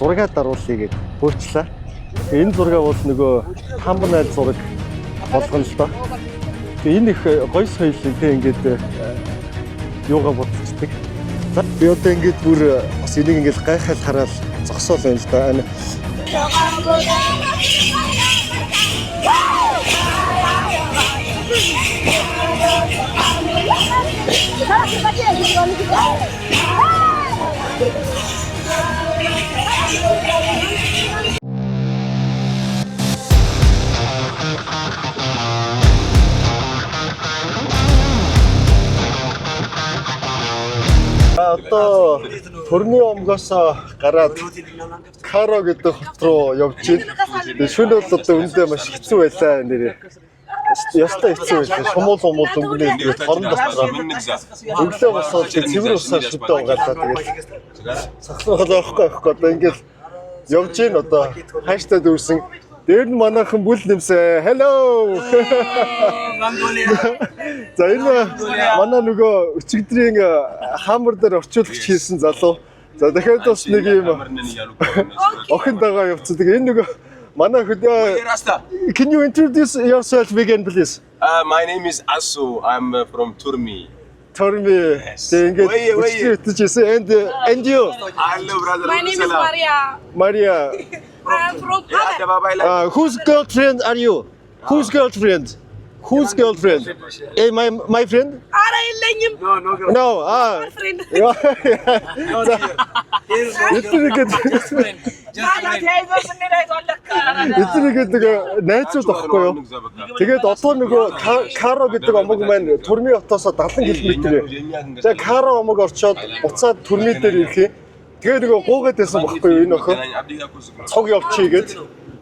зураг даруулъя гэж хөөчлээ. Энэ зураг бол нөгөө тамбанай зураг болгоно л доо. Энэ их гоё соёлыг тэг ингээд юугаа бодчихдаг. За би одоо ингээд бүр бас энийг ингээд гайхал хараад зогсоол байна л да. Одоо төрний омгоос гараад Каро гэдэг хот руу явж байна. Шөнө бол одоо үндэ маш хэцүү байлаа нэрээ. Ястай хэцүү байлаа. Шумуул өнгөнөө тэгээд хорон дотроо өглөө босоод цэвэр усаар шүдэ угаалаа тэгээд сахлахад авахгүй одоо ингээд явж байна одоо хааштай дүүрсэн. Дээр нь манайхан бүл нэмсэн. Hello. За энэ манай нөгөө өчигдрийн хамбар дээр орчуулагч хийсэн залуу. За дахиад бас нэг юм охин дагаа явцсан. Тэгээ энэ нөгөө манай Can you introduce yourself again please? My name is Asu. I'm from Turmi. Turmi. Тэгээд and you? Hello brother. My name is Maria. Maria. I'm from Ghana. Whose girlfriend are you? Whose girlfriend? Whose girlfriend? My friend? No. My friend. Эцэг найзууд байхгүй юу? Тэгээд одоо нөгөө Каро гэдэг омог маань Турми хотоос 70 км. За Каро омог орчоод буцаад Турми дээр ирэхээ. Тэгээд нөгөө гуугаад байсан байхгүй юу энэ охин? Цог явчихъя гэд.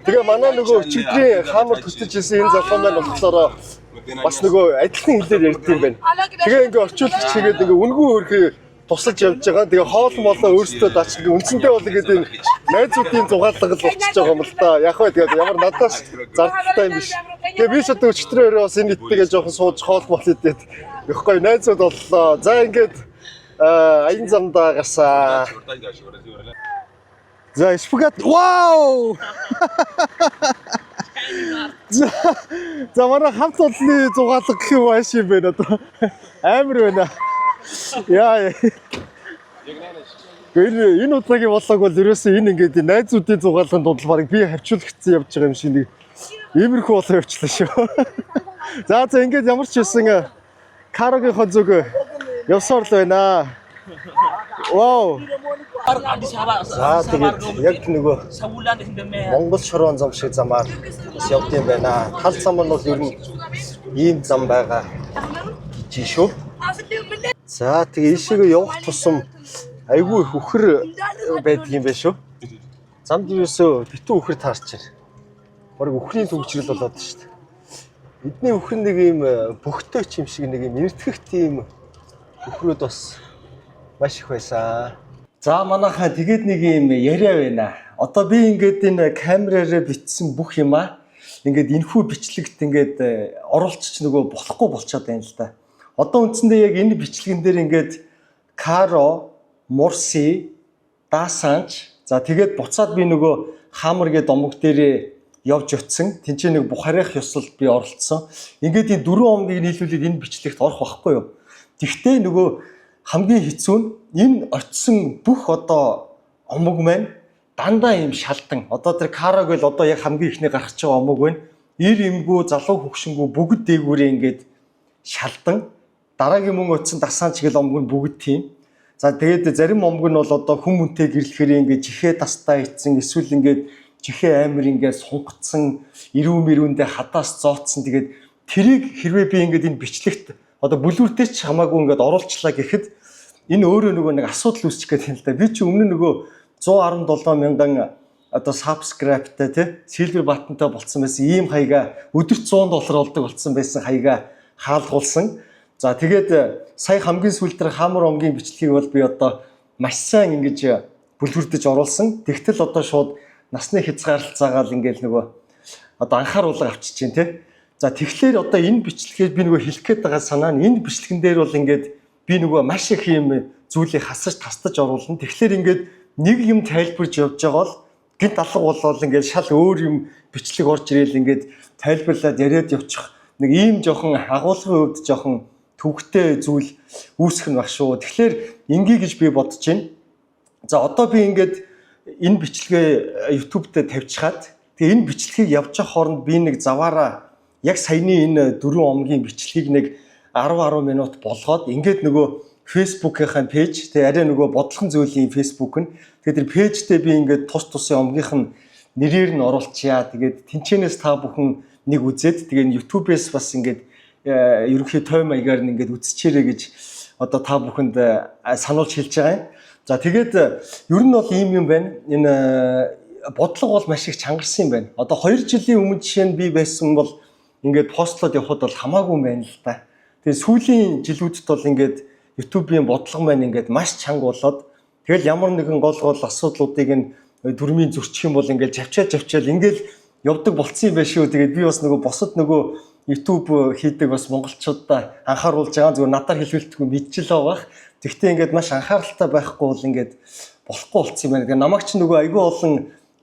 Тэгээ манай нөгөө өчигдрийн хаамар төсөж ирсэн энэ залуу маань болохоор бас нөгөө адилхан хэлээр ярьд юм байна. Тэгээ ингээ орчуулагч хийгээд ингээ үнгүй хөрхий тусалж явж байгаа. Тэгээ хоол молоо өөрсдөө дач ингээ үндсэндээ бол ингээд энэ найзуудын зугаалга л болчихж байгаа юм л да. Яг бай тэгээд ямар надаас зардалтай юм биш. Тэгээ би ч одоо өчигдрөөрөө бас энэ иттэйгээ жоохон сууж хоол мол идээд ихгүй найзууд боллоо. За ингээд аян замдаа гасаа. За спагат. Вау! За манай хамт олонны зугаалга гэх юм ааш юм байна одоо. Амар байна. Яа. Энэ удаагийн боллог бол ерөөсөө энэ ингээд найзуудын зугаалганд дундалбарыг би хавчуулагдсан явж байгаа юм шиг нэг иймэрхүү болоо явчлаа шүү. За ингээд ямар ч хэлсэн Карогийн хонцог явсаар л байна. Вау. За тэгээд яг нөгөө Монгол шорон зам шиг замаар бас явд юм байна. Тал зам нь бол ер нь ийм зам байгаа. Чи шүү. За тэгээд ийшээгээ явах тусам айгүй их үхэр байдаг юм байна шүү. Замд юусоо битүү үхэр таарч байна. Бараг үхрийн төгжрөл болоод шүү дээ. Эдний үхэр нэг ийм бөхтөө ч юм шиг нэг юм эртгэх тийм үхрүүд бас маш их байсан. За манайхаа тэгээд нэг юм яриа байна. Одоо би ингээд энэ камераараа бичсэн бүх юмаа ингээд энэхүү бичлэгт ингээд оруулчих нөгөө болохгүй болчиход байна л да. Одоо үндсэндээ яг энэ бичлэгэн дээр ингээд Каро, Мурси, Дасанч за тэгээд буцаад би нөгөө Хамар гэдэг омог дээрээ явж утсан. Тэнцээ нэг Бухарих ёслолд би оролцсон. Ингээд энэ дөрвөн омгийг нийлүүлээд энэ бичлэгт орох байхгүй юу? Тэгвэл нөгөө хамгийн хэцүү нь энэ очисон бүх одоо омог маань дандаа юм шалдан. Одоо тэр Карог л одоо яг хамгийн ихний гарч байгаа омог байна. Ир эмгүү, залуу хөгшингүү бүгд дээгүүрээ ингээд шалдан. Дараагийн мөн очисон Дасанч гэл омог нь бүгд тийм. За тэгээд зарим омог нь бол одоо хүн хүнтэй гэрлэхээр ингээд жихээ тастаа ицсэн эсвэл ингээд жихээ амир ингээд сунгацсан, ирүү мэрүүндээ хадаас зооцсон. Тэгээд тэрийг хэрвээ би ингээд энэ бичлэгт одоо бүлүүртэй ч хамаагүй ингээд оруулчлаа гэхэд энэ өөрөө нөгөө нэг асуудал үүсчих гэдэг юм л да. Би чи өмнө нөгөө 117 мянган одоо subscribe-тай тий silver button-тай болцсон байсан ийм хаяга өдөрт $100 олдог болцсон байсан хаяга хаалгуулсан. За тэгээд сая хамгийн сүүлд тэр Хамар омгийн бичлэгийг бол би одоо маш сайн ингэж бүлгүрдэж оруулсан. Тэгтэл одоо шууд насны хязгаарлалцаагаал ингээл нөгөө одоо анхааруулга авчиж чинь тий. За тэгэхээр одоо энэ бичлэгээр би нөгөө хэлэх гээд байгаа санаа нь энэ бичлэгэн дээр бол ингээд би нөгөө маш их юм зүйлийг хасаж тастаж оруулна. Тэгэхээр ингээд нэг юм тайлбарж явж байгаа бол гинт алга болоод ингээд шал өөр юм бичлэг орж ирээл ингээд тайлбарлаад яриад явчих нэг ийм жоохон агуулгын хувьд жоохон төвхтэй зүйл үүсэх нь баг шүү. Тэгэхээр ингээ гэж би бодож байна. За одоо би ингээд энэ бичлэгээ YouTube дээр тавьчихад тэгээ энэ бичлэгийг явж явах хооронд би нэг заваараа яг саяны энэ 4 омгийн бичлэгийг нэг 10 минут болгоод ингээд нөгөө Facebook-ийн пэйж тэгээ арай нөгөө бодлогын зүйлийн Facebook нь тэгээд тэр пэйжтэй би ингээд тус тусын омгийнх нь нэрээр нь оруулчихъя. Тэгээд тэнчэнээс та бүхэн нэг үзээд тэгээд YouTube-ээс бас ингээд ерөнхий той маягаар нь ингээд үзчихээрэй гэж одоо та бүхэнд сануулж хэлж байгаа юм. За тэгээд ер нь бол ийм юм байна. Энэ бодлого бол маш их чангарсан юм байна. Одоо 2 жилийн өмнө жишээ нь би байсан бол ингээд постлоод явхад бол хамаагүй юм байна л та. Тэгээд сүүлийн жилүүдэд бол ингээд YouTube-ийн бодлого маань ингээд маш чанга болоод тэгэл ямар нэгэн гол асуудлуудыг нь дүрмийн зөрчих юм бол ингээд завчаал ингээд явдаг болцсон юм байна шүү. Тэгээд би бас нөгөө босод нөгөө YouTube хийдэг бас монголчуудаа анхааруулж байгаа зүгээр надаар хэлүүлдэггүй мэдчихэл байгаа. Тэгвэл ингээд маш анхааралтай байхгүй бол ингээд болохгүй болцсон юм байна. Тэгээд намайг ч нөгөө айгүй олон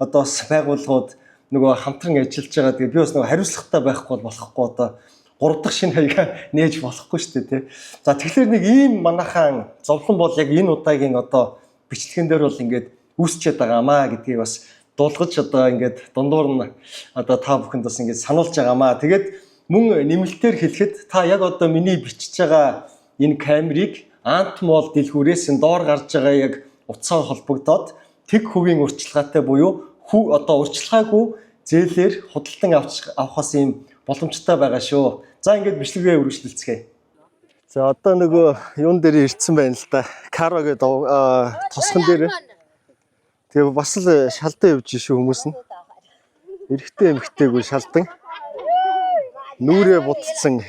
одоо байгууллагууд нөгөө хамтран ажиллаж байгаа. Тэгээд би бас нөгөө хариуцлагатай байхгүй бол болохгүй одоо 3 дахь шинэ хаягаа нээж болохгүй шүү дээ тий. За тэгэхээр нэг ийм манайхан зовлон бол яг энэ удаагийн одоо бичлэгэн дээр бол ингээд үүсчээд байгаамаа гэдгийг бас дуулгаж одоо ингээд дундуур нь одоо та бүхэнд бас ингээд сануулж байгаамаа. Тэгээд мөн нэмэлтээр хэлэхэд та яг одоо миний бичиж байгаа энэ камерыг Антмол дэлгүүрээс доор гарч байгаа яг утсаар холбогдоод тэг хувийн урчлагаатай буюу одоо урчлагаагүй зээлээр худалдан авахаас юм боломжтой байгаа шүү. За ингээд бичлэгээ үргэлжлүүлцгээе. За одоо нөгөө юун дээр ирсэн байна л да. Каро гэдэг тосгон дээр. Тэгээ бас л шалдан явж шүү хүмүүс нь. Эрэгтэй эмэгтэйгүй шалдан. Нүрээ бутцсан.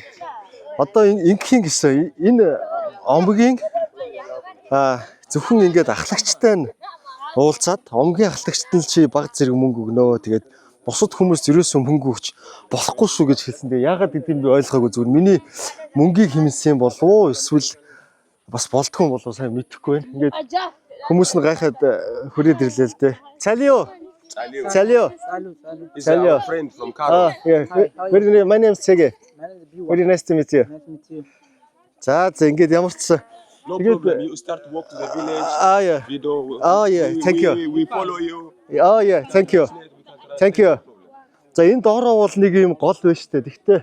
Одоо ингийн гэсэн энэ омгийн зөвхөн ингээд ахлагчтай нь уулзаад омгийн ахлагчт нь чи баг зэрэг мөнгө өгнөө. Тэгээд бусад хүмүүс ерөөсөө мөнгө өгч болохгүй шүү гэж хэлсэн. Тэгээ яагаад гэдгийг би ойлгоогүй зүгээр миний мөнгийг хэмнэсэн болов уу эсвэл бас болдгүй юм болов уу сайн мэдэхгүй байна. Ингээд хүмүүс нь гайхаад хүрээд ирлээ л дээ. Цалио. He's our friend from Karo. Yeah. My name is Chege. Very nice to meet you. Nice to meet you. За ингээд ямар ч No problem. You start to walk to the village. Yeah. We do. Yeah. Thank you. We follow you. Yeah. Thank you. Thank you. За энэ доороо бол нэг юм гол байна шүү дээ. Гэхдээ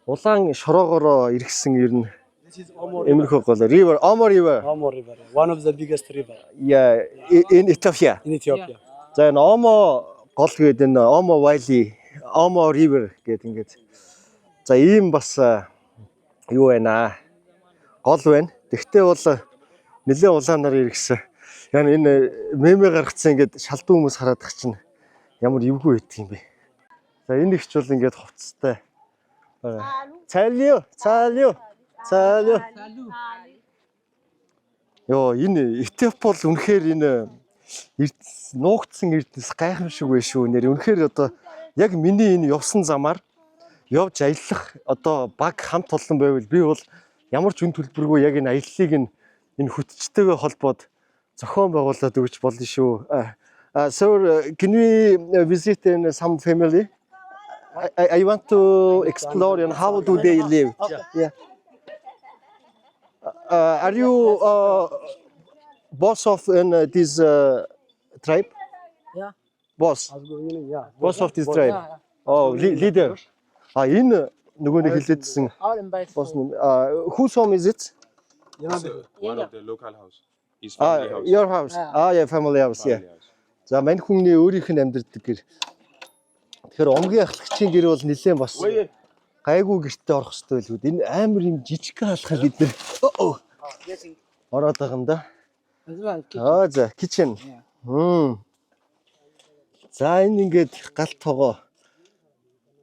улаан шороогоороо иргсэн ер нь Эмэрхүү гол river, Omo River. Omo River, one of the biggest river. Yeah, in Ethiopia. In Ethiopia. За энэ Omo гол гэдэг энэ Omo Valley, Omo River гэдэг ингээд. За ийм бас юу байна? Гол байна. Тэгтээ бол нэлээд улаанаар иргсэн. Яг энэ мемэ гаргацсан ингээд шалдуу хүмүүс хараадах чинь ямар эвгүй байдаг юм бэ? За энэ ихч бол ингээд хувцастай. Цалио. Йоо энэ Этиоп бол үнэхээр энэ нуугдсан эрдэнэс гайхамшиг вэ шүү. Нэр үнэхээр одоо яг миний энэ явсан замаар явж аялах одоо баг хамт олон байвал би бол ямар ч үн төлбөргүй яг энэ аяллыг энэ хөтчтэйгээ холбоод зохион байгуулад өгч болно шүү. So can we visit in some family? I want to explore and how do they live? Yeah. Are you boss of this tribe? Yeah. Boss. Yeah. Boss of this tribe. Oh, leader. Энэ нөгөө нэг хэлээдсэн. Boss. Whose home is it? One of the local house. His family house. Your house. Yeah, family house. Yeah. За мань хүний өөрийнх нь амьдардаг гэр. Тэгэхээр омгийн ахлагчийн гэр бол нэлээд бас гайгүй гэртээ орох хэрэгтэй байлгүй. Энэ амар юм жижигхэн халахаар бид нэр ороод байгаа юм да. За kitchen. За энэ ингээд галт тоогоо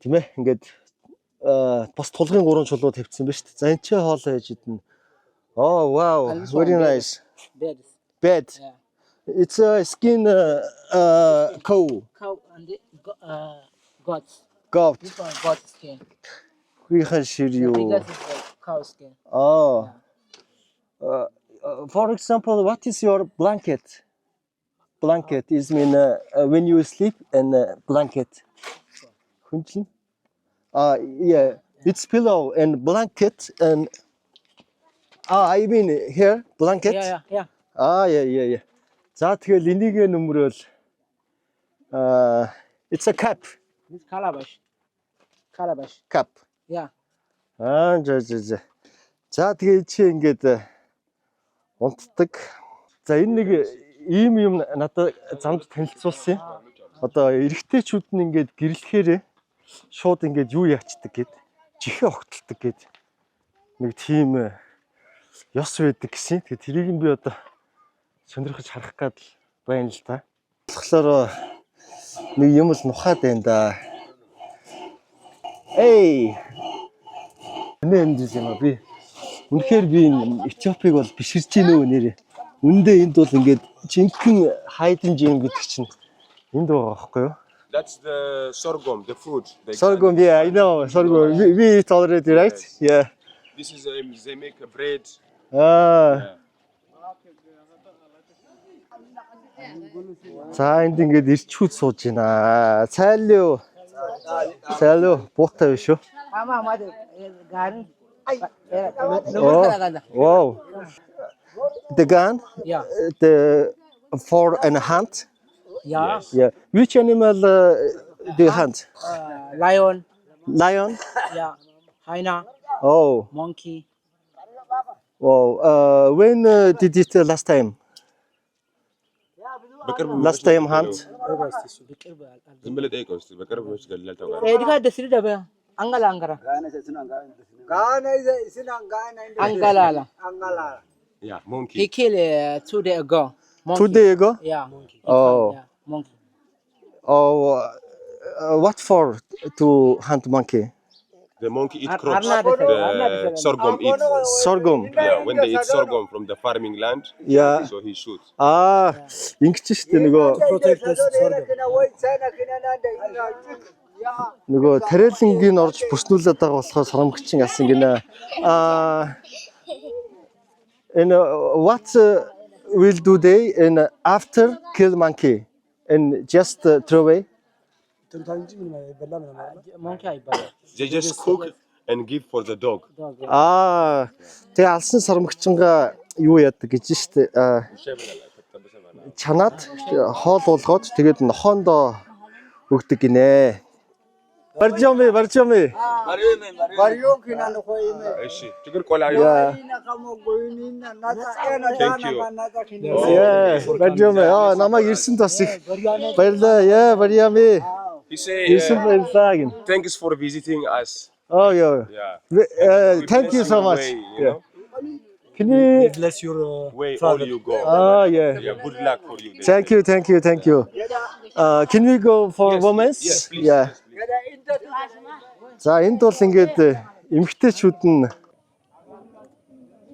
тийм ээ ингээд бас тулгын 3 чулуу тавьчихсан байна шүү дээ. За энэ ч хоолоо ээж идэн. Oh wow, very nice. Bed. It's a skin cow. Cow and goat. Goat. This one goat skin. We can show you. The biggest is the cow skin. Oh. For example, what is your blanket? blanket is mean when you sleep and blanket. Hunching? Yeah, it's pillow and blanket and I mean here blanket. Yeah. Yeah. За тэгэл энийг нөмрөөл it's a cap. This calabash. Calabash. Cap. Yeah. За. За тэгээ чи ингээд унтдаг. За энэ нэг ийм юм надад замд танилцуулсан юм. Одоо эрэгтэйчүүд нь ингээд гэрлэхээр шууд ингээд юу яачдаг гэд жихээ огтолдог гэд нэг тийм ёс байдаг гэсэн. Тэгээ тэрийг нь би одоо сонирхож харах гад байна л та. Тэгэхээр нэг юм л нухаад байна да. Эй. Энэ юм би. Үнэхээр би Этиопиг бол биширч гинөө нэрээ. Үндэ энд бол ингээд жинхэнэ хайдын жим гэдэг чинь энд байгаа байхгүй юу? That's the sorghum, the food. Sorghum, yeah, I know. Sorghum. We eat already, right? Yeah. This is they make a bread. За энд ингээд ирчүүд сууж байна. Цайлуу. Буутай биш үү? Wow. The gun? Yeah. The for and hunt? Yeah. Yeah. Which animal do you hunt? Lion. Lion? Yeah. Hyena. Oh. Monkey. Wow. When did it last time? Last time hunt? ዝም ብለህ ጠይቀው እስኪ በቅርብ ነው ሲገለል ታውቃለህ። Edgar the city daba. Angala. Angala. Yeah, monkey. He killed 2 days ago. Monkey. 2 days ago? Yeah. Oh. Yeah. Monkey. Oh. What for to hunt monkey? The monkey eat crops. Arnab- The sorghum eats. Sorghum. Yeah, when they eat sorghum from the farming land, Yeah. so he shoots. Ингэж штэ нөгөө тарэлэнгийн орж бүснүүлээд байгаа болохоор соромгчин алсан гинэ. And what will do they and after kill monkey and just throw away? Monkey I buy. They just cook and give for the dog. Тэгээ алсан соромгчингаа юу яадаг гэж штэ. Чанаад хоол болгоод тэгээд нохоондоо өгдөг гинэ. Баржоми. Эши. Чигэр колаа. Thank you. Баржоми. Намайг ирсэн тас их баярлаа. Баржоми. He say Ирсэн баярлаа гин. thanks for visiting us. Yeah. Yeah. Thank you so much. Way, you know? Can you Bless your Way all you go. yeah. Yeah, good luck for you. Thank you. Can we go for moments? Yes, please. Yeah. За энд бол ингээд эмгтээчүүд нь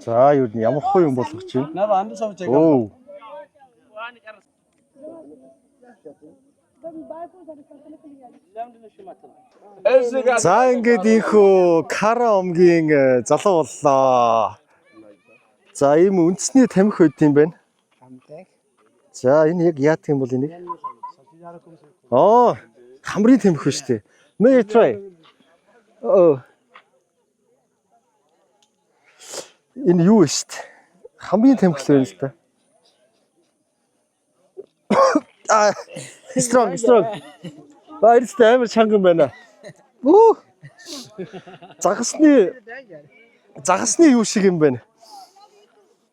за юу нь ямар хөө юм болгож байна. Оо. За ингээд ийхүү Кара омгийн залуу боллоо. За ийм үндэсний тамхи байд юм байна. За энэ яг яадаг юм бол энийг? Хамрын тамхи шүү дээ. May I try? Энэ юу вэ шүү дээ? Хамрын тамхи л байна л да. Strong. Баярлалаа амар чанган байна. Загасны юу шиг юм байна.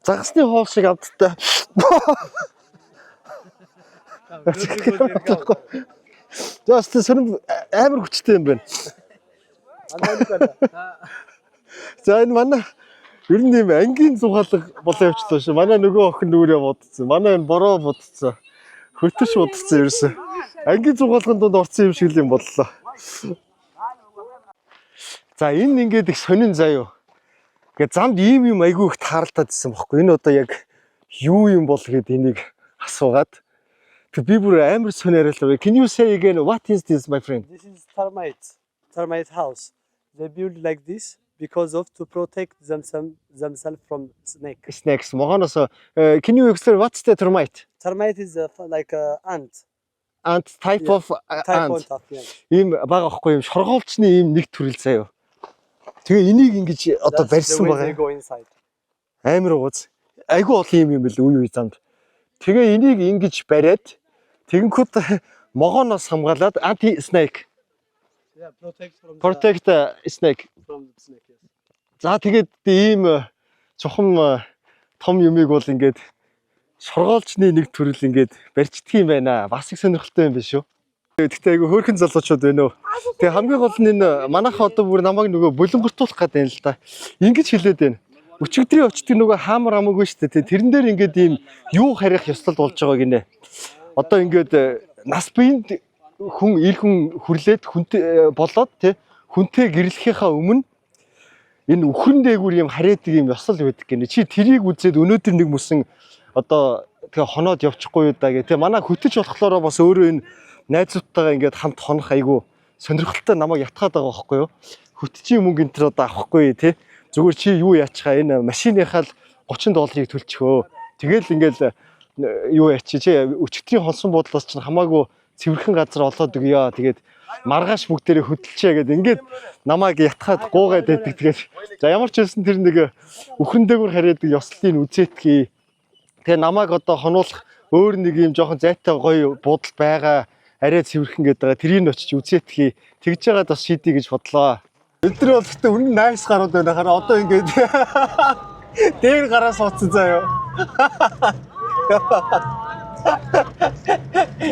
Загасны хоол шиг амттай. Just сонир амар хүчтэй юм байна. За энэ манай ер нь юм ангийн зугаалга болоо явчлаа шүү. Манай нөгөө охин нүрээ бодсон. Манай энэ бороо бодсон. Хөтөш бодсон ерөөсөө. Ангийн зугаалганд донд орсон юм шиг л юм боллоо. За энэ ингээд их сонин заяа. Гэ замд ийм юм айгүй их тааралдаад ирсэн бохоггүй. Энэ одоо яг юу юм бол гэд энийг асуугаад. Тэг би бүр амар сониаралаа. Can you say again what is this my friend? This is termite house. They build like this because of to protect themselves from snake. Snakes. Могоноос can you explain what's the termite? Termite is like ant. Ant type Yeah, of Type ant. of yeah. Ийм бага ахгүй юм шоргоолчны ийм нэг төрөл заяа. Тэгээ энийг ингэж одоо That's the барьсан way they байгаа. go inside. Амар ууз. Айгу олон юм бэл үе үе замд. Тэгээ энийг ингэж бариад тэгэнгүүт могоноос хамгаалаад anti snake. Yeah, Protect snake. from the snake. Yes. За тэгээд ийм чухам том юмыг бол ингээд шоргоолчны нэг төрөл ингээд барьчдаг юм байна. Бас их сонирхолтой юм биш үү? Гэхдээ айгу хөөрхөн залуучууд байна уу? Тэгээ хамгийн гол нь энэ манайхаа одоо бүр намайг нөгөө булангартуулах гэдэг юм л да. Ингэж хэлээд байна. Өчигдрийн очдөг нөгөө хаамар амаагүй шүү дээ. Тэрэн дээр ингээд ийм юу харих ёслол болж байгаа гинэ. Одоо ингээд нас биеинд хүн ил хүн хүрлээд хүнтэй болоод тий хүнтэй гэрлэхийнхаа өмнө энэ үхэн дээгүүр юм хараадаг юм ёслол байдаг гинэ. Чи тэрийг үзээд өнөөдөр нэг мөсөн одоо тэгээ хоноод явчихгүй юу да гэх. Тэгээ манай хөтөж болохоор бас өөрөө энэ найзуудтайгаа ингээд хамт хонох айгу сонирхолтой намайг ятгаад байгаа байхгүй юу? Хөтөчийн мөнгө энэ төр одоо авахгүй тий. Зүгээр чи юу яачгаа энэ машиныхаа л $30 төлчихөө. Тэгэл ингээд юу яач чи өчигдрийн хонсон буудлаас чинь хамаагүй цэвэрхэн газар олоод өгье. Тэгээд маргааш бүгдээрээ хөдөлчээ гэдэг ингээд намайг ятгаад гуугаад байдаг. Тэгээд за ямар ч хэлсэн тэр нэг үхэн дээгүүр хараадаг ёслолын үзээтгэе. Тэгээ намайг одоо хонуулах өөр нэг юм жоохон зайтай гоё буудал байгаа. Арай цэвэрхэн гэдэг байгаа. Тэрийг очиж үзээтгэе. Тэгж байгаад бас шийдье гэж бодлоо. Өдөр бол гэхдээ үнэн найс гарууд байна. Хараа одоо ингээд дээр гараа суудсан заяа.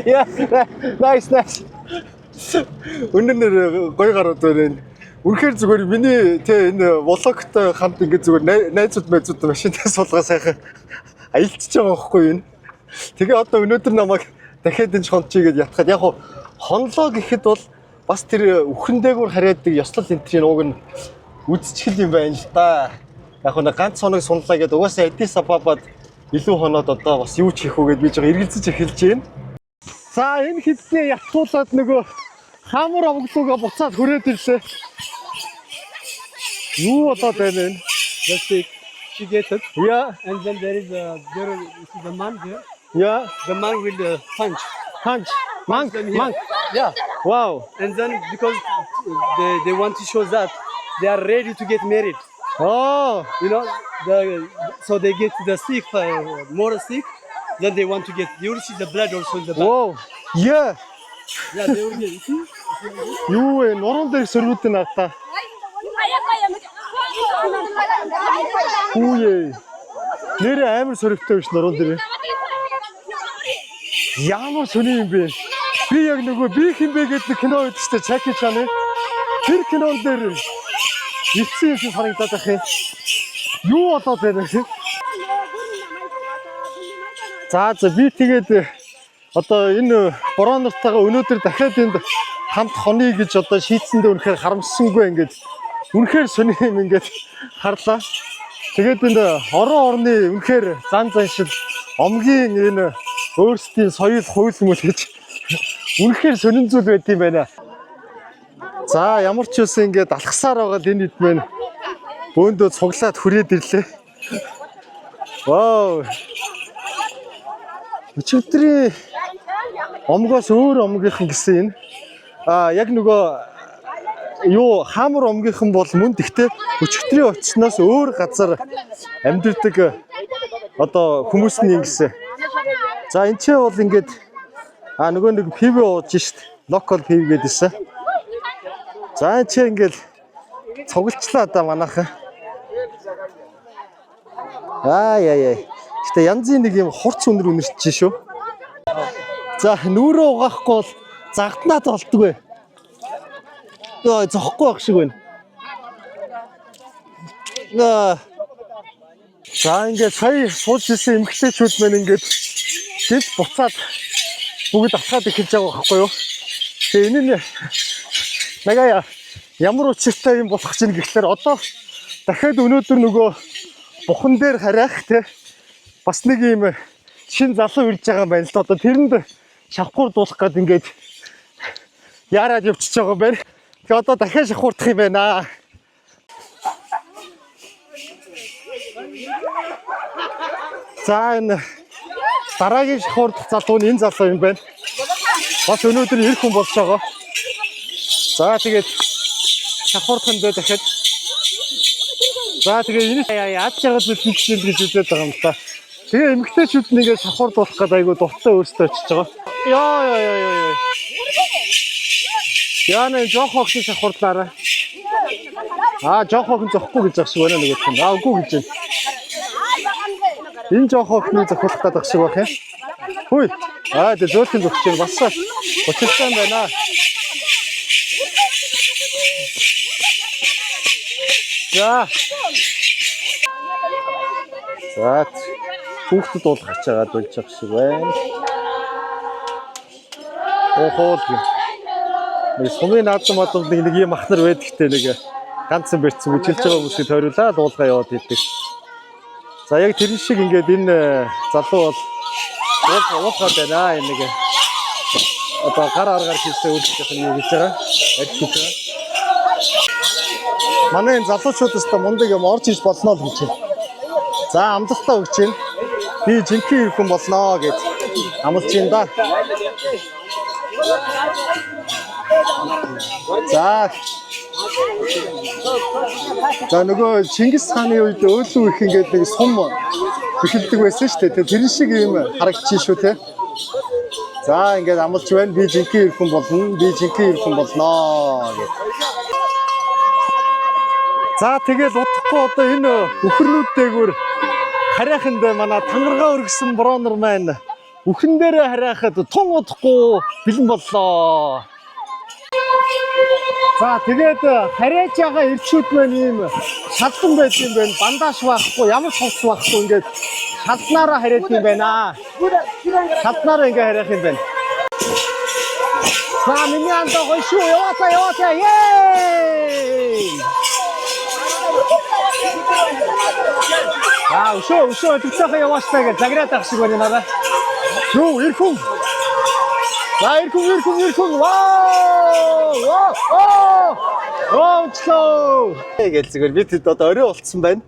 Yeah, nice. Үнэнээр гоё гарууд байна. Үнэхээр зүгээр миний тэ энэ влогтой хамт ингээд зүгээр найзууд машинтаа суулгаа сайхан аялцж байгаа байхгүй юу. Тэгээ одоо өнөөдөр намайг дахиад энэ хончигээд ятхад яг хонлоо гэхэд бол бас тэр үхэн дээгүүр хараадаг ёслол энтрийн уг нь үдчгэл юм байна л да. Яг нэг ганц хоног сунлаа гэдэг угаасаа Addis Ababад илүү хоноод одоо бас юу ч хийх үгээд бийж байгаа эргэлзэж эхэлж байна. За энэ хэдний ятгуулаад нөгөө хаамар овглуугаа буцаад хүрээд ирлээ. Юу болоод байна вэ? Just she gets it. Yeah. And then there is the man here. Yeah. The man will punch. Monk. Yeah. Wow. And then because they want to show that they are ready to get married. Oh. You know, so they get the sick, more sick. Then they want to get. You will see the blood also in the back. Wow. Yeah. Yeah, they will get. See? Юу вэ? Нуруунд дээр сөрвүүд нь ата. Хүүе. Нэрээ амар сөрөвтэй биш нуруунд дээр. Ямар сони юм бэ? Би яг нөгөө би хинбэ гэдэг кино байдаг шүү дээ. Чаки чаны. Тэр кинон дээр ицсэн юм санагдаад байх юм. Юу болоод байна вэ? За би тэгээд одоо энэ бороо нартайгаа өнөөдөр дахиад энд хамт хонё гэж одоо шийдсэндээ үнэхээр харамссангүй ингээд үнэхээр сони юм ингээд харлаа. Тэгээд энэ орны үнэхээр зан заншил омгийн энэ өөрсдийн соёл хууль мөл гэж үнэхээр сонин зүйл байд юм байна. За ямар ч үсэн ингээд алхасаар байгаа энэ хэд мэн бөөндөө цуглаад хүрээд ирлээ. Вау. Өчигдрийн омгоос өөр омгийнхан гэсэн энэ яг нөгөө юу хаамар омгийнхан бол мөн гэхдээ өчигдрийн очсноос өөр газар амьдэрдэг одоо хүмүүс нь ингэсэн. За энэ ч бол ингээд нөгөө нэг пив ууж шít локал пив гэдээсэн. За энэ ч ингээд цуглчлаа да манайхан. Яа. Гэтэ янзын нэг юм хурц өнөр үнэрч шүү. За нүүрөө угаахгүй бол загтнаад болдгоо. Йоо зохгүй байх шиг байна. За ингээд сая сууж ирсэн эмгтээчүүд мэн ингээд гэл буцаад бүгд алхаад эхэлж байгаа байхгүй юу? Тэгээ энэ нь нагая ямар учиртай юм болох чинь гэхлээр одоо дахиад өнөөдөр нөгөө бухан дээр харайх те бас нэг юм шин залуу ирж байгаа юм байна л да. Одоо тэрэнд шавхуур дуулах гээд ингээд яарад явчихж байгаа юм байна. Тэгээ одоо дахиад шавхуурдах юм байна. За энэ дараагийн шахуурд залуу нь энэ залуу юм байна. Бас өнөөдөр ирэх хүн болж байгаа. За тэгээд шахуурхан дээр дахиад. За тэгээд энэ яаж чагаад үлдэх гэж үзээд байгаа юм та. Тэгээ эмгтээчүүд нь ингээд шахуурд болох гэдэг айгу дуттай өөртөө очиж байгаа. Яа. Яна жоох хогч шахуурдлаараа. Жоох хогч зохгүй гэж байгаа шиг байна нэг юм. Үгүй гэж байна. Энэ жоох хогчны зохиолох гэдэг шиг байх юм. Хүй. Тэгээ зөөлхөн зогч юм бас. Учирсан байна. За. Хүүхдэд бол гарч байгаа болж байгаа шиг байна. Хоол. Нэг сумын наадам мадад нэг юм ахнар байдагтэй нэг ганцхан бэрцэн үжилж байгаа хүмүүсийг тойруулаад уулгаа яваад идэг. За яг тэр шиг ингээд энэ залуу бол уулгаад байна. Энэ нэг одоо гар аргаар хийсэн үйлчлэх юм гэж байгаа. Ард хийж байгаа. Манай энэ залуучуудаас та мундаг юм орж иж болно л гэж байна. За амлалтаа өгч байна. Би жинхэнэ хүн болно гэж амлаж байна да. За нөгөө Чингис хааны үед өөлөө их ингээд нэг сум эхэлдэг байсан шүү дээ. Тэр шиг юм харагдчих шүү те. За ингээд амлаж байна. Би жинхэнэ хүн болно. Би жинхэнэ хүн болно гэж. За тэгэл удахгүй одоо энэ үхрнүүдтэйгүр харайханд манай тангаргаа өргөсөн броонер маань үхэн дээрээ харайхад тун удахгүй бэлэн боллоо. За тэгээд харайж байгаа ирчүүд маань ийм шалдан байд юм байна. Бандаж байхгүй, ямар ч хувцс байхгүй ингээд шалнаараа харайд юм байна. Шалнаараа ингээд харайх юм байна. За миний андаа гоё шүү. Яваасаа. Yay! Өшөө тэгцээхээ яваасаа гэж заграад ах шиг байна надаа. Юу ирхэн. За ирхэн. Вау! Тэгэл зүгээр бид одоо орой болцсон байна.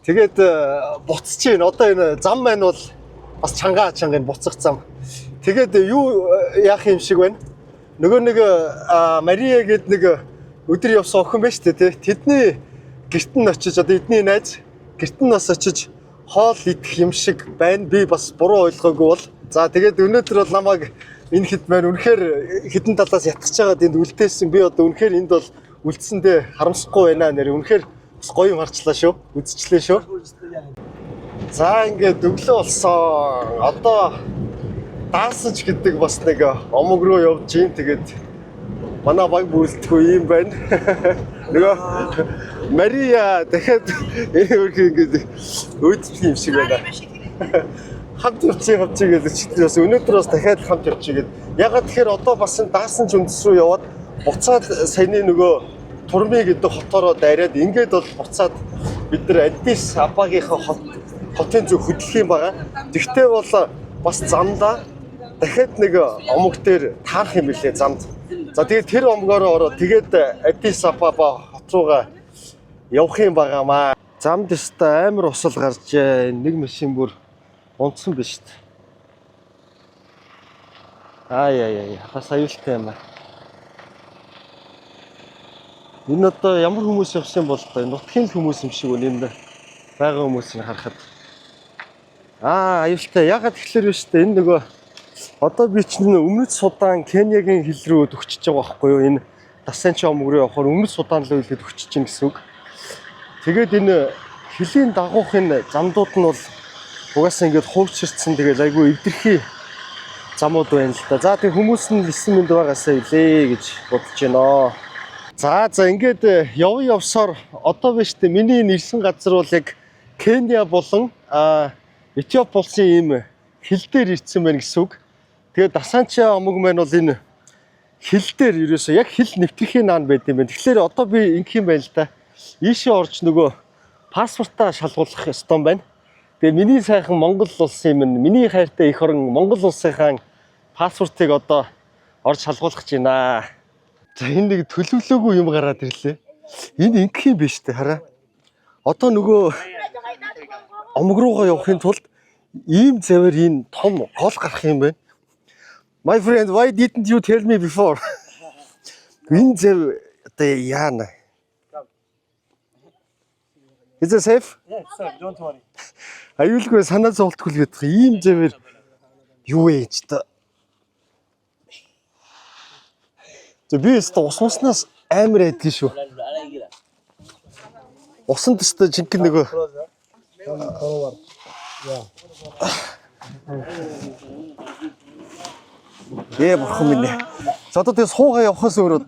Тэгээд буцаж байна. Одоо энэ зам маань бол бас чангагийн буцах зам. Тэгээд юу яах юм шиг байна. Нөгөө нэг Мария гээд нэг өдөр явсан охин байна шүү дээ. Тэдний гэрт нь очиж одоо эдний найз гэрт нь бас очиж хоол идэх юм шиг байна. Би бас буруу ойлгоогүй бол. За тэгээд өнөөдөр бол намайг энэ хэд маань үнэхээр хэдэн талаас ятгах чагаад энд үлдээсэн. Би одоо үнэхээр энд бол үлдсэндээ харамсахгүй байна нэр. Үнэхээр бас гоё юм харчлаа шүү. Үзчихлээ шүү. За ингээд өглөө болсон. Одоо даасаж гэдэг бас нэг омог руу явж гин. Тэгээд манай баг бүрэлдэхүй юм байна. Нөгөө Мария дахиад өөрхий ингээд үүдчих юм шиг байна. Хамт явчих гэдэг чиглэл бас өнөөдөр бас дахиад хамт явчих гэдэг. Ягаад тэгэхээр одоо бас энэ даасан ч үндэс рүү яваад буцаад саяны нөгөө Турмын гэдэг хотоороо дайраад ингээд бол буцаад бид нар Аддис Аббагийнхаа хотын зөв хөдлөх юм байгаа. Тэгтээ бол бас замдаа дахиад нэг омог дээр таарах юм билээ замд. За тэгээд тэр омгоороо ороод тэгээд Аддис Абаба хот руугаа явах юм байгаамаа. Замд өстой амар усал гарч нэг машин бүр унтсан биш үү? Хас аюултай юм аа. Энэ одоо ямар хүмүүс явсан бол одоо нутгийн хүмүүс юм шиг үнэндээ байгаа хүмүүсийг харахад аюултай. Ягаад тэгэхээр вэ шүү дээ энэ нөгөө одоо би чинь өмнөд Судан Кениягийн хил рүү төгчөж байгаа байхгүй юу? Энэ Дасанчи омог руу явахаар өмнөд Судан руу илээд төгчөж чинь гэсэн үг. Тэгээд энэ хилийн дагуух энэ замдууд нь бол угаасаа ингээд хуучирцсан тэгээд айгүй эвдэрхий замууд байна л да. За тэг хүмүүс нь 9 минут байгаасаа илээ гэж бодож байна. За ингээд явсаар одоо биш үү миний нэрсэн газар бол яг Кения болон Этиоп болсон ийм хил дээр ирсэн байна гэсэн үг. Тэгээд Дасанчи омог маань бол энэ хил дээр ерөөсөө яг хил нэвтрхийн наан байд юм байна. Тэгэхээр одоо би ингэх юм байна л да. Ийшээ орж нөгөө паспортаа шалгуулах ёстой байна. Тэгээ миний сайхан Монгол улсын юм. Миний хайртай эх орон Монгол улсынхаа паспортыг одоо орж шалгуулах гэж байна. За энэ нэг төлөвлөөгүй юм гараад ирлээ. Энэ ингэх юм биш үү хараа. Одоо нөгөө омог руугаа явахын тулд ийм завэр энэ том гол гарах юм байна. My friend, why didn't you tell me before? Энэ зав одоо яана. Is it safe? Yes, sir. Don't worry. Аюулгүй санаа зовлтгүй л гэдэг. Ийм завэр юу ээж та. Би өстө уснаас амар айдгийн шүү. Усан төстэй жинхэнэ нөгөө. Бурхан минь. За одоо тэгээ суугаа явахаас өөр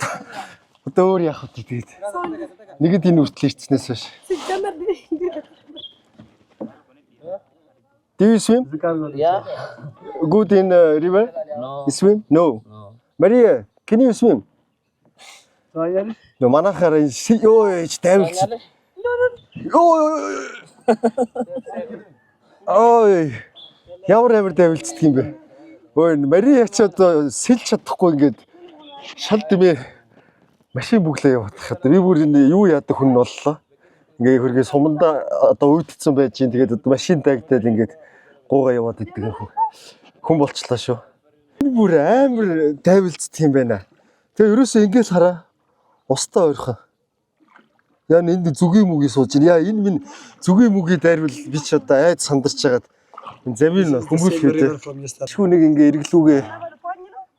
одоо өөр яах вэ тэгээд. Нэгэд энэ үртэл ирцнээс биш. Do you swim? Yeah. Good in river? No. You swim? No. Maria, can you swim? No, манахаар ёо тайвалцсан. Ой. Ямар амар тайвалцдаг юм бэ? Ой, Мария ч одоо сэлж чадахгүй ингээд шал дэмээ машин бүглээ явуулах. Би бүр энэ юу яадаг хүн боллоо. Ингээ хөргөө суманда одоо үйдсэн байж чинь тэгээд одоо машин тагтаад ингээд гуугаа яваад идэг хүн болчлаа шүү. Би бүр амар тайвалцдаг юм байна. Тэгээ ерөөсөө ингээд хараа устаа ойрхон. Яа энд зүгийн мүгийн сууж байна. Яа энэ минь зүгийн мүгийн дайрвал би ч одоо айд сандарч байгаад энэ замын хүмүүс хийдэг. Шүү нэг ингээ эргэлүүгээ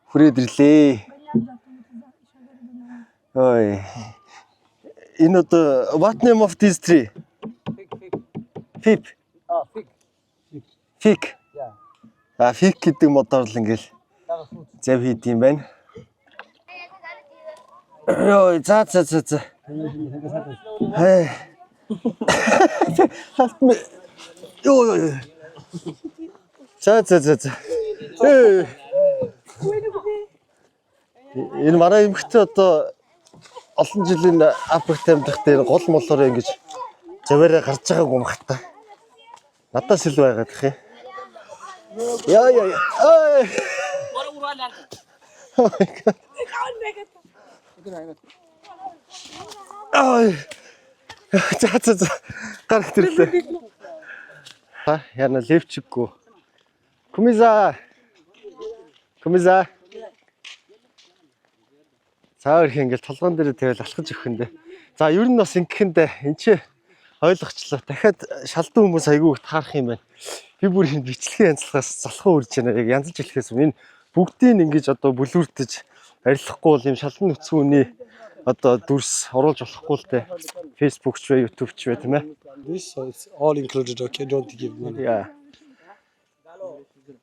хүрээд ирлээ. Ой. Энэ одоо what name of this tree? Fig. Oh, fig. Fig. Yeah. Fig гэдэг модоор л ингээл зав хийд юм байна. Йоо, за. Хей. Йоо. За. Ээ. Энэ манай эмэгтэй одоо олон жилийн Африкт амьдах дээр гол молоор ингэж заваараа гарч байгаагүй юм хата. Надаас ил байгаад их юм. Яа. Ой. Ой. За. Гарах тэрлээ. Яна левчггүй. Kumisa. За их ингээл толгоон дээр тэгэл алхаж өгөх юм дэ. За ер нь бас ингэхэндээ эн чи ойлгочлоо. Дахиад шалдан хүмүүс айгүй таарах юм байна. Би бүр энэ бичлэгийн янзлахаас залхуу үрж байна. Яг янзлж хэлэхээс энэ бүгдийг ингэж одоо бүлүүртэж арилахгүй бол юм шалдан нүцгэн үний одоо дүрс оруулж болохгүй л дээ. Facebook ч бай, YouTube ч бай тийм ээ. This so it's all included. Okay, don't give money. Yeah.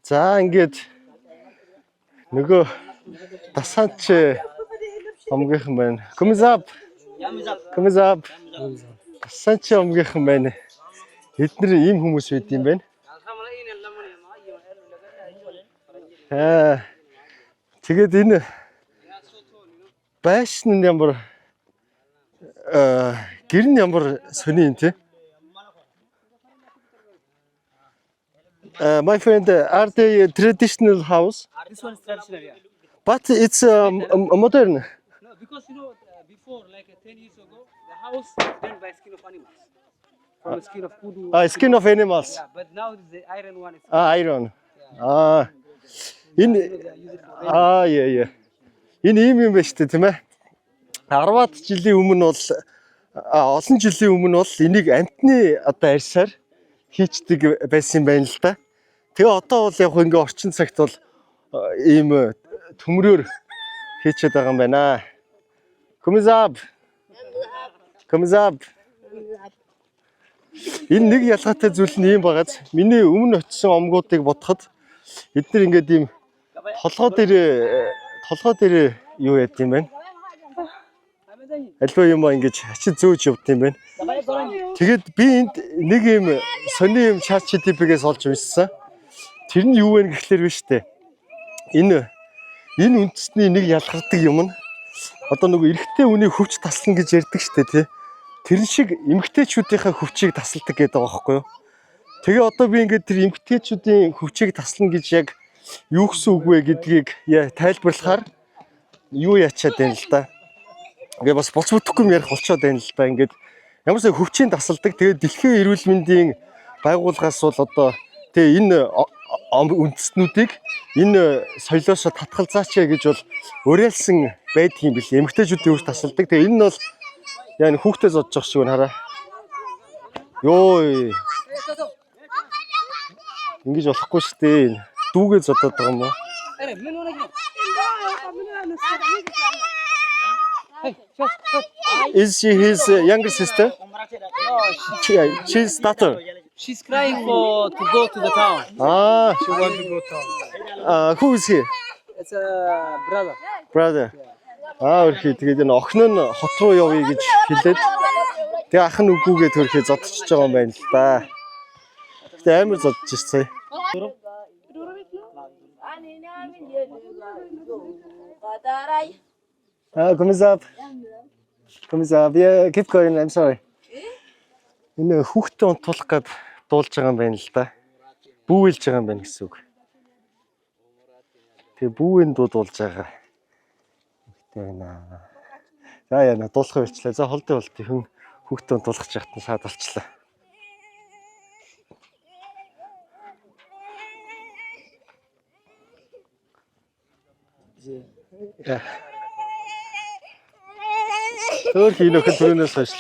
За ингээд нөгөө тасаач Амгийнхан байна. Kumisa. Тасаач амгийнхан байна. Эдгээр ийм хүмүүс байд юм байна. Тэгээд энэ байшин ямар гэр нь ямар сони юм те. My friend, are they traditional house? This one is traditional, yeah. But it's modern. No, because before, like 10 years ago, the house was done by skin of animals. From skin of kudu. Skin of animals. Yeah, but now the iron one is. Iron. Энэ яа. Энэ юм байна шүү дээ, тийм ээ. 10-аад жилийн өмнө бол олон жилийн өмнө бол энийг амтны одоо арьсаар хийчдэг байсан юм байна л да. Тэгээ одоо бол яг ингээ орчин цагт бол ийм төмрөөр хийчээд байгаа юм байна. Kumisa. Энэ нэг ялгаатай зүйл нь юм багаз. Миний өмнө очисон омгуудыг бодоход эдгээр ингээд ийм толгой дээр юу яд юм бэ? Альва юм ингэж хачид зөөж явд юм байна. Тэгээд би энд нэг юм сони юм чат GTP-гээс олж уншсан. Тэр нь юу вэ гэхлээр биш үү? Энэ үндэсний нэг ялгардаг юм нь одоо нөгөө эрэгтэй үнийг хөвч таслана гэж ярьдаг штэ тий. Тэр шиг эмэгтэйчүүдийнхээ хөвчийг тасалдаг гэдэг байгаа байхгүй юу? Тэгээ одоо би ингээд тэр эмэгтэйчүүдийн хөвчийг таслана гэж яг юу гэсэн үг вэ гэдгийг тайлбарлахаар юу ячаад байна л да. Ингээ бас болц бүтэхгүй юм ярих болцоод байна л да. Ингээд ямар ч хөвчийн тасалдаг. Тэгээд дэлхийн эрүүл мэндийн байгууллагаас бол одоо Тэгээ энэ үндэстнүүдийг энэ соёлоос татгалзаач гэж бол уриалсан байдаг юм бэл. Эмэгтэйчүүдийн үрт тасалдаг. Тэгээ энэ нь бол яа хүүхдээ зодж байгаа шиг байна хараа. Йоо. Ингэж болохгүй шүү дээ. Дүүгээ зодоод байгаа юм уу? Is she his younger sister? She's daughter. She's crying to go to the town. Ah, She want to go town. who is he? It's a brother. Brother. Өөрхий тэгээд энэ охин нь хот руу явъя гэж хэлээд тэгээ ах нь үгүйгээ төрхөө зодчихж байгаа юм байна л да. Гэтэ амар зодчих сая. Комисап. Yeah, keep going. I'm sorry. Энэ хүүхдээ унтуулах гээд дуулж байгаа юм байна л да. Бүүвэлж байгаа юм байна гэсэн үг. Тэгээ бүүвэн дуулж байгаа. Тэгнэ. За яна дуулах байлчлаа. За холдын хүн хүүхдээ унтуулах чахт нь саад болчлаа. Өөр хийнөх төрөнөөс хойш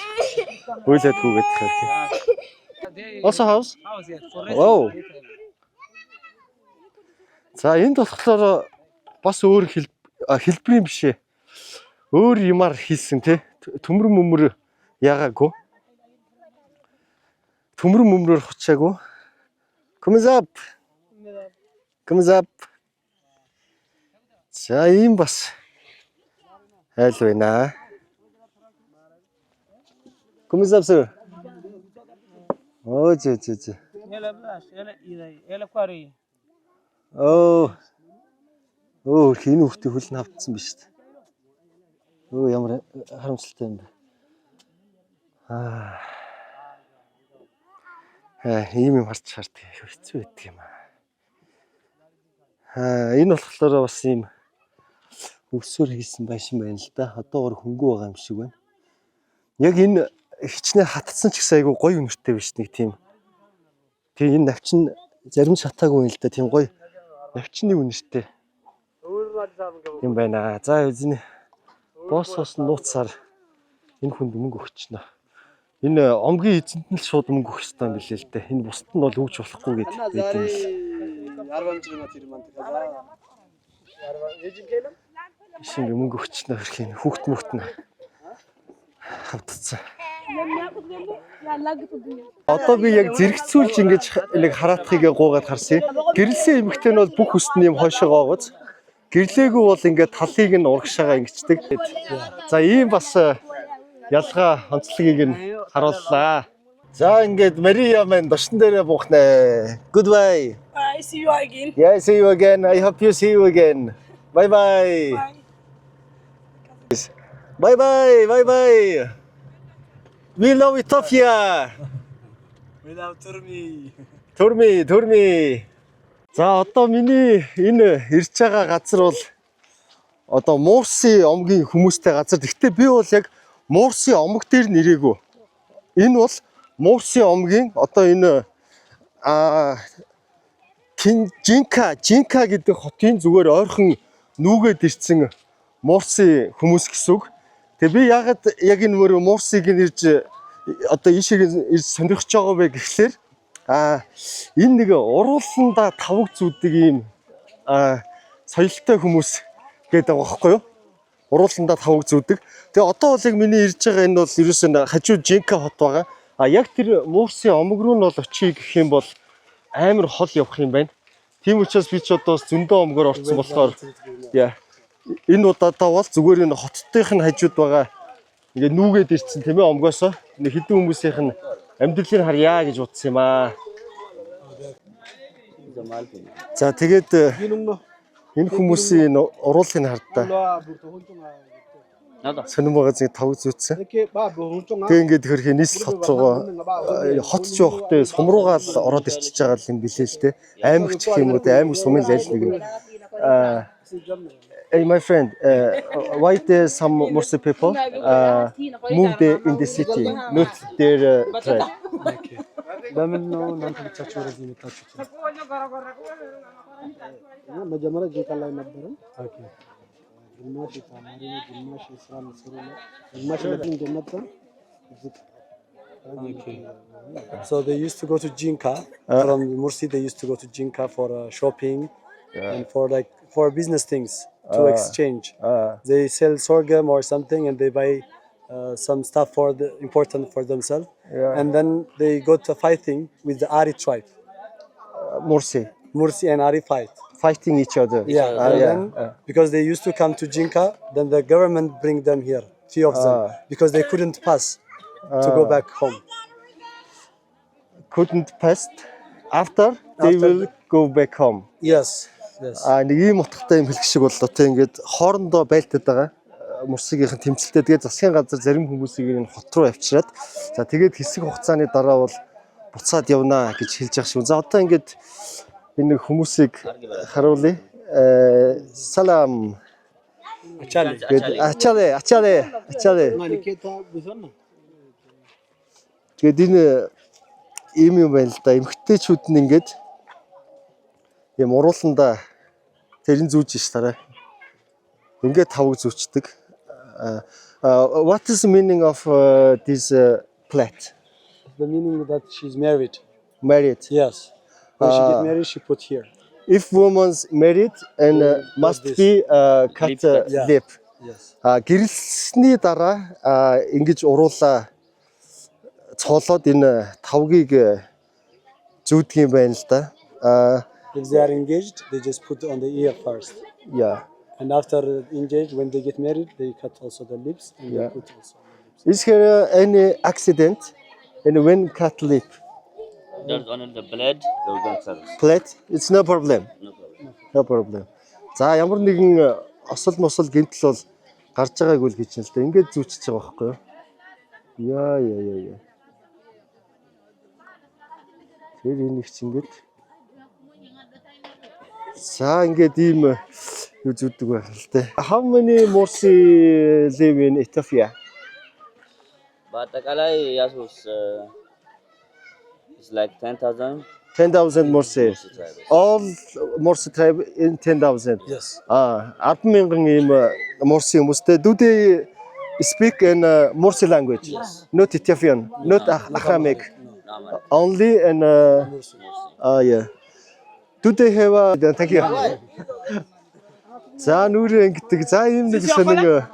үйлэдгүйгээд хэрэг. Also house? House, yeah. Wow. За энд болохоор бас өөр хэлбэрийн бишээ. Өөр юмар хийсэн те. Төмөр мөмөр ягаагүй. Төмөр мөмрөөр хочаагүй. Комисап. За ийм бас айл байна. Комисап сэр. Оо зэ. Оо хин хүүхдээ хөл нь хавдсан биз дээ. Оо ямар харамсалтай юм бэ. Ийм юм харж шаарддаг хэцүү байдаг юм аа. Энэ болохоор бас ийм өвсөөр хийсэн байшин байна л да. Одоогор хөнгөө байгаа юм шиг байна. Яг энэ хичнээн хатцсан ч гэсэн айгүй гоё үнэртэй биш нэг тийм. Тэгээ энэ навчин зарим шатаагүй юм л да. Тийм гоё навчны үнэртэй юм байна. За эзэн боссоос нууцаар энэ хүнд мөнгө өгчнө. Энэ омгийн эзэнт нь шууд мөнгө өгөх хэрэгтэй юм билээ л дээ. Энэ бусд нь бол өгч болохгүй гэдэг байт юм л. Шинэ мөнгө өгчнө гэх юм хүүхд мөхт нь хавдцсан. Одоо би яг зэрэгцүүлж ингэж нэг хараатхыг гуугаад харсан. Гэрэлсэн эмэгтэй нь бол бүх өст нь юм хойшоо гоогоц. Гэрлээгүй бол ингээд талыг нь урагшаага ингэждэг. За ийм бас ялгаа онцлогийг нь харууллаа. За ингээд Мария маань дошн дээрээ буухнаа. Goodbye. I see you again. Yeah, I see you again. I hope you see you again. Bye bye. Bye bye. Bye bye. We love Ethiopia. We love Turmi. Turmi. За одоо миний энэ ирж байгаа газар бол одоо Мурси омгийн хүмүүстэй газар. Гэхдээ би бол яг Мурси омог дээр нэрээгүй. Энэ бол Мурси омгийн одоо энэ Жинка гэдэг хотын зүгээр ойрхон нүүгээд ирсэн Мурси хүмүүс гэсэн үг. Тэгээ би ягаад яг энэ Мурсиг нэрж одоо ийшээ ирж сонирхож байгаа вэ гэхлээр энэ нэг уруулсандаа тавг зүүдэг ийм соёлтой хүмүүс гэдэг байгаа байхгүй юу? Уруулсандаа тавг зүүдэг. Тэгээ одоо бол яг миний ирж байгаа энэ бол ерөөсөө хажуу Жинка хот байгаа. Яг тэр Мурси омог руу нь бол очие гэх юм бол амар хол явах юм байна. Тийм учраас би ч одоо зөндөө омгоор орцсон болохоор энэ удаадаа бол зүгээр энэ хоттойх нь хажууд байгаа ингээ нүүгээд ирсэн тийм ээ омгоосоо хэдэн хүмүүсийнх нь амьдралыг харьяа гэж утсан юм аа. За тэгээд энэ хүмүүсийн уруулыг хардаа. Сонирм байгаа зэг тав зүүцсэн. Тэгээ ингээд хөрхий нийслэл хот руугаа хот ч явахдаа сум руугаа л ороод ирчихэж байгаа юм билээ л дээ. Аймагч гэх юм уу те аймаг сумын л нэг. Hey my friend, why there some Mursi people moved in the city, not their tribe? Lamino nanti cacura di tachu. መጀመሪያ ጆካ ላይ ነበረን። Okay. ግማሽ ተማሪ ነው፣ ግማሽ ስራ መስሩ ነው፣ ግማሽ ለምን እንደነበር Okay. So they used to go to Jinka from Mursi. They used to go to Jinka for shopping and for business things to exchange. They sell sorghum or something, and they buy some stuff for the important for themselves. Yeah. And then they go to fighting with the Ari tribe. Mursi and Ari fight. Fighting each other. Yeah, and then because they used to come to Jinka, then the government bring them here, few of them, because they couldn't pass to go back home. Couldn't pass. After they After will go back home. Yes, yes. Нэг ийм утгатай юм хэлэх шиг боллоо те ингээд хоорондоо байлтаад байгаа. Мурсигийнхэн тэмцэлтэй тэгээд засгийн газар зарим хүмүүсийг энэ хот руу авчираад за тэгээд хэсэг хугацааны дараа бол буцаад явнаа гэж хэлж байгаа шүү. За одоо ингээд энэ хүмүүсийг харуулъя. Салам. Ачале. ማኒኬታ ቢሆን Тэгээд энэ ийм юм байна л да. Эмэгтэйчүүд нь ингээд юм урууланда тэрэн зүүж ш тарай. Ингээд тавг зүүчдэг. What is the meaning of this plate? The meaning that she's married. Married. Yes. When she get married, she put here. If woman's married and must this. be cut Yeah. lip. Yes. Гэрэлсний дараа ингэж уруулаа цоолоод энэ тавгийг зүүдг юм байна л да. If they are engaged, they just put on the ear first. Yeah. And after engaged, when they get married, they cut also the lips and Yeah. they put also on the lips. Is there any accident and when cut lip? There's only the blood, the cancers. Plate? It's no problem. No problem. No problem. За ямар нэгэн осол мосол гэмтэл бол гарч байгааг үл гэж юм л да. Ингээд зүүчиж байгаа байхгүй юу? Яа. Тэр энийг ч ингээд за ингээд ийм юу зүддэг байх л дээ. How many Mursi live in Ethiopia? በአጠቃላይ ያሱስ it's like 10,000 10,000 Mursi. tribes. All Mursi tribe in 10,000. Yes. 10,000 ийм Mursi хүмүүстэй. Do they speak in Mursi language? Not Ethiopian, not Aramaic. Only in yeah. Do they have thank you. За нүрээ ингэдэг. За ийм нэг сонин.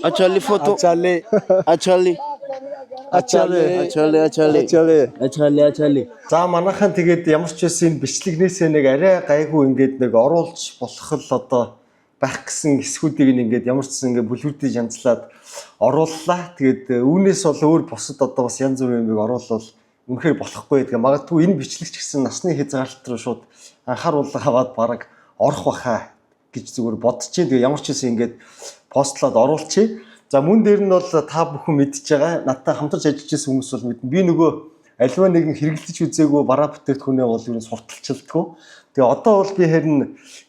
Achali photo. Achali. За манайхан тэгээд ямар ч байсан бичлэгнээсээ нэг арай гайгүй ингээд нэг оруулж болох л одоо байх гэсэн хэсгүүдийг ингээд ямар ч гэсэн ингээд бүлгүүдийг янзлаад орууллаа. Тэгээд үүнээс бол өөр бусад одоо бас янз бүрийн юмыг оруулвал үнэхээр болохгүй гэдэг. Магадгүй энэ бичлэгч гэсэн насны хязгаарлалт руу шууд анхааруулга аваад бараг орох баха гэж зүгээр бодож чинь. Тэгээд ямар ч байсан ингээд постлоод оруулчих. За мөн дээр нь бол та бүхэн мэдж байгаа. Надтай хамтарч ажиллаж байсан хүмүүс бол мэднэ. Би нөгөө альва нэгэн хэрэглэж үзээгүй бараа бүтээгдэхүүнээ бол юу н сурталчилдаггүй. Тэгээ одоо бол би харин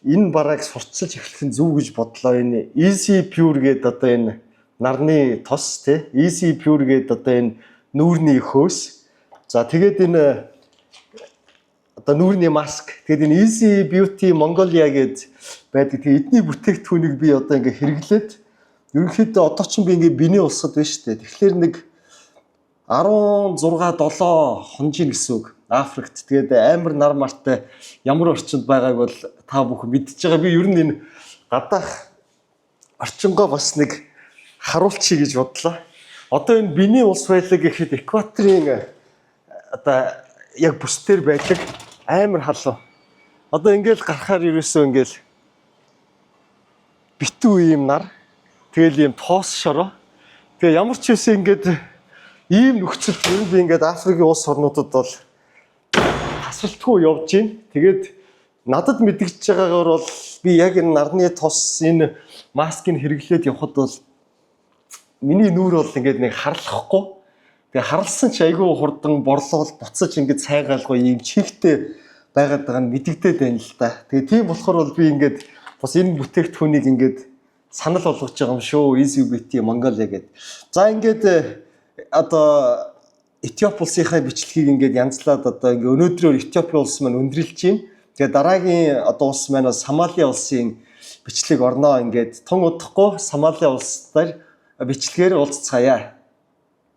энэ барааг сурталчилж эхлэх нь зөв гэж бодлоо. Энэ Easy Pure гэдэг одоо энэ нарны тос тий. Easy Pure гэдэг одоо энэ нүүрний хөөс. За тэгээд энэ одоо нүүрний маск. Тэгээд энэ Easy Beauty Mongolia гэдэг байдаг. Тэгээд эдний бүтээгдэхүүнийг би одоо ингээ хэрэглээд ерөнхийдөө одоо ч би ингээ биний улсад байна шүү дээ. Тэгэхээр нэг 16-7 хонжин гэсэн үг. Африкт тэгээд амар нар мартай ямар орчинд байгааг бол та бүхэн мэдж байгаа. Би ер нь энэ гадаах орчингоо бас нэг харуулчих гэж бодлоо. Одоо энэ биний улс байлаг гэхэд экваторын одоо яг бүсдэр байдаг амар халуун. Одоо ингээл гарахаар ерөөсөө ингээл битүү юм нар. Тэгэл ийм тоос шороо. Тэгээ ямар ч үсэн ингээд ийм нөхцөлд ер нь би ингээд Африкийн улс орнуудад бол тасралтгүй явж гин. Тэгээд надад мэдгэж байгаагаар бол би яг энэ нарны тос энэ маскыг хэрэглээд явхад бол миний нүүр бол ингээд нэг харлахгүй. Тэгээ харлсан ч айгүй хурдан борлол буцаж ингээд сайгаалгүй ийм чихтэй байгаад байгаа нь мэдэгдээд байна л да. Тэгээ тийм болохоор бол би ингээд бас энэ бүтээгдэхүүнийг ингээд санал болгож байгаа юм шүү. Easy Beauty Mongolia гэдэг. За ингээд одоо Этиоп улсынхаа бичлэгийг ингээд янзлаад одоо ингээд өнөөдрөөр Этиопи улс маань өндөрлж байна. Тэгээ дараагийн одоо улс маань Сомали улсын бичлэг орноо ингээд тун удахгүй Сомали улс дээр бичлэгээр уулзцаая.